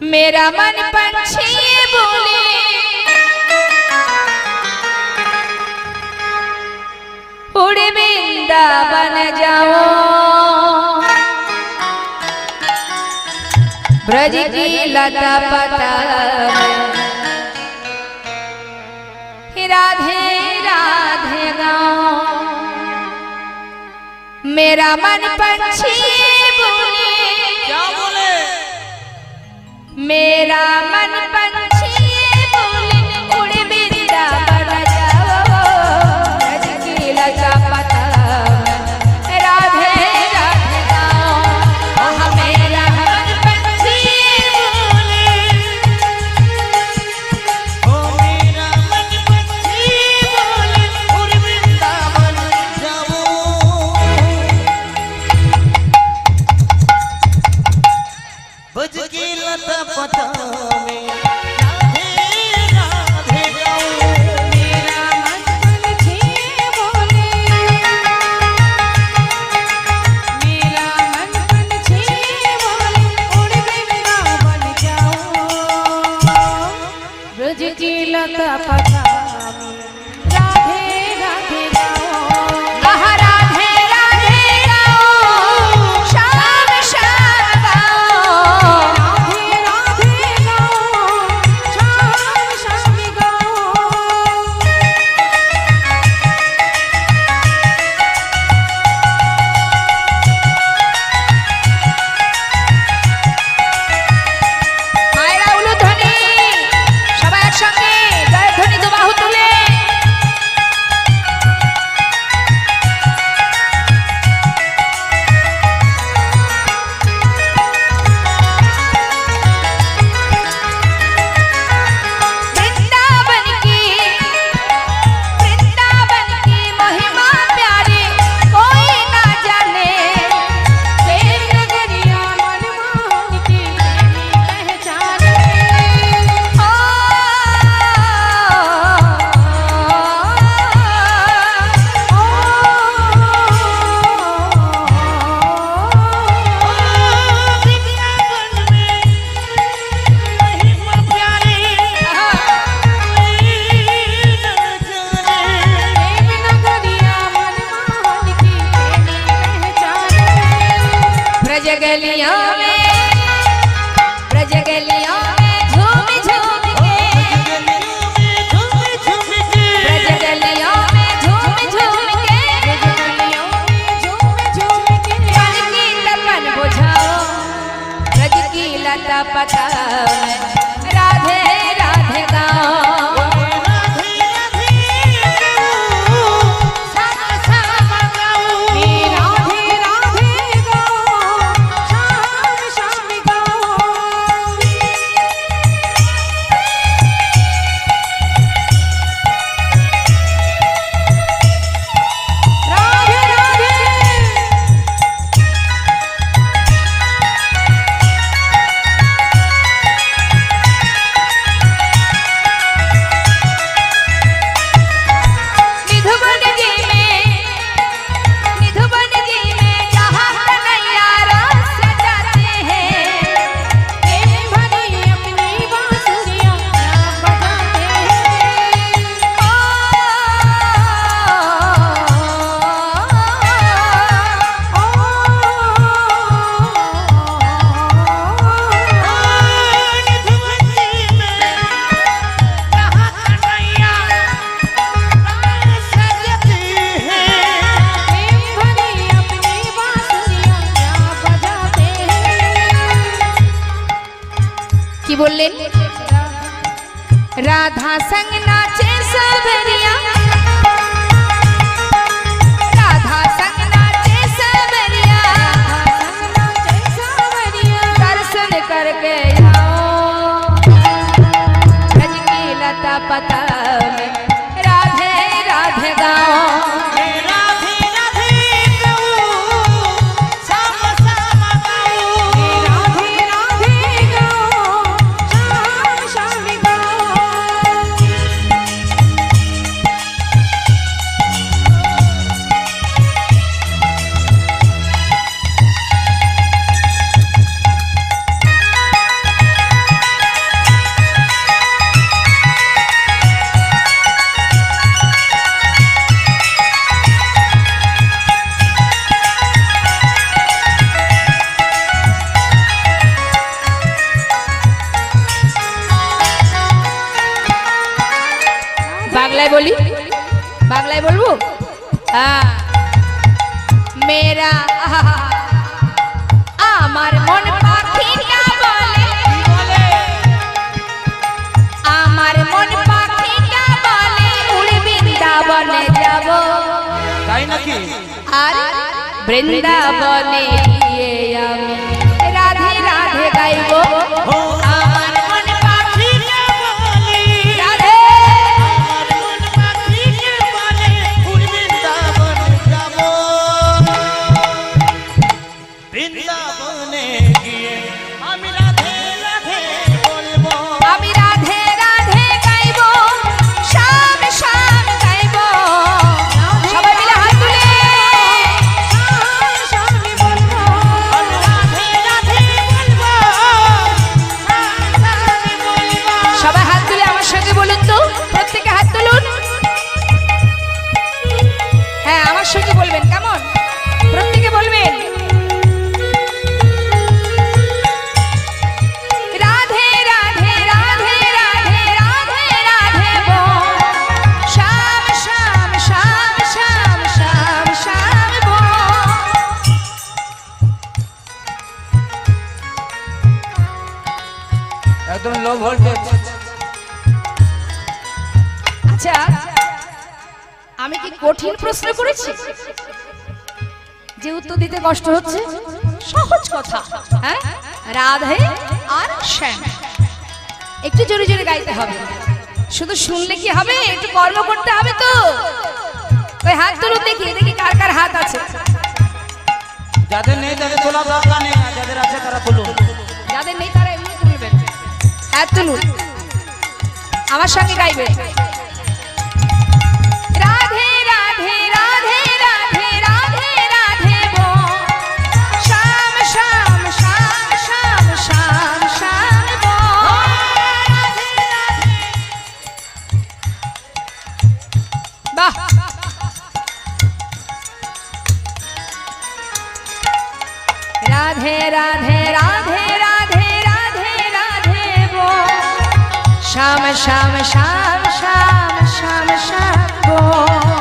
मेरा मन पंछी बोले उड़ वृंदावन जाओ ब्रज की लता पता राधे राधे गाओ। मेरा मन पंछी बोले क्या बोले? मेरा मन पंछी बोले उड़ वृंदावन जाओ ब्रज की लता पता राधे राधे गाओ। मेरा मन पंछी बोले ओ मेरा मन पंछी बोले उड़ वृंदावन जाओ। भज की लता पता में राधे राधे गाओ। मेरा मन पंछी बोले मेरा मन पंछी बोले उड़ वृंदावन जाओ ब्रज की लता पता राधे राधे गाओ। आहा राधे राधे गाओ श्याम श्याम गाओ राधे राधे गाओ श्याम श्याम गाओ। মায়েরা উলুধ্বনি সবাই একসঙ্গে জয় ধ্বনি দু বাহু তুলে वृंदावन की महिमा प्यारी कोई ना जाने प्रेम नगरिया मनमोहन की पहचाने। ओ वृंदावन में महिमा प्यारी प्रेम नगरिया मनमोहन की पहचाने। ब्रज गलियों में झूम झूम के ब्रज गलियों में झूम झूम के मन की तपन बुझाओ ब्रज की लता पता राधे राधे गाओ। राधे राधे गाओ श्याम श्याम गाओ। राधे राधे निधुवन जी में जहाँ कन्हैया रस जाते हैं प्रेम भरी अपनी बांसुरियाँ बजाते हैं। प्रेम भरी अपनी बांसुरियाँ बजाते हैं। की बोलें राधा संग नाचे सबरिया राधा संग नाचे सबरिया दर्शन करके आओ ब्रज की लता पता में राधे राधे गाओ। राधे राधे गाओ श्याम श्याम गाओ। राधे राधे गाओ श्याम श्याम गाओ। বাংলায় বলি, বাংলায় বলবো। হ্যাঁ, মেরা আমার মন পাখিটা বলে, আমার মন পাখিটা বলে উড়ে বৃন্দাবনে যাব। তাই নাকি? আর বৃন্দাবনে গিয়ে আমি রাধে রাধে গাইব। আমার মন পাখিকে বলে, রাধে আমার মন পাখিকে বলে উড়ে বৃন্দাবনে যাব। বৃন্দাবনে গিয়ে আমি রাধে রাধে বলবো। আমি রাধে রাধে গাইব, শ্যাম শ্যাম গাইব। সবাই মিলে হাত তুলে আমি বলবো, আমি রাধে রাধে বলবো, আমি বলবো। সবাই হাত তুলে আমার সঙ্গে বলুন তো, প্রত্যেকে হাত তুলুন। হ্যাঁ, আমার সঙ্গে বলবেন, কেমন? প্রত্যেকে বলবেন রাধে রাধে রাধে রাধে রাধে রাধে বল, শ্যাম শ্যাম শ্যাম শ্যাম শ্যাম শ্যাম বল। একদম লো ভোল্টেজ। আচ্ছা, আমি কি কঠিন প্রশ্ন করেছি যে উত্তর দিতে কষ্ট হচ্ছে? সহজ কথা। হ্যাঁ, রাধে আর শ্যাম, একটু জোরে জোরে গাইতে হবে। শুধু শুনলে কি হবে, একটু কর্ম করতে হবে তো। ওই হাত তুলুন, দেখি দেখি কার কার হাত আছে। যাদের নেই তাদের তোলা দরকার নেই, আর যাদের আছে তারা তুলুন। যাদের নেই তারা এমনি তুলবেন। হাত তুলুন, আমার সঙ্গে গাইবে। রাধে রাধে রাধে রাধে রাধে রাধে বল, শ্যাম শ্যাম শ্যাম শ্যাম শ্যাম শ্যাম বল। বাহ, রাধে রাধে রাধে রাধে রাধে রাধে বল, শ্যাম শ্যাম শ্যাম শ্যাম শ্যাম শ্যাম বল।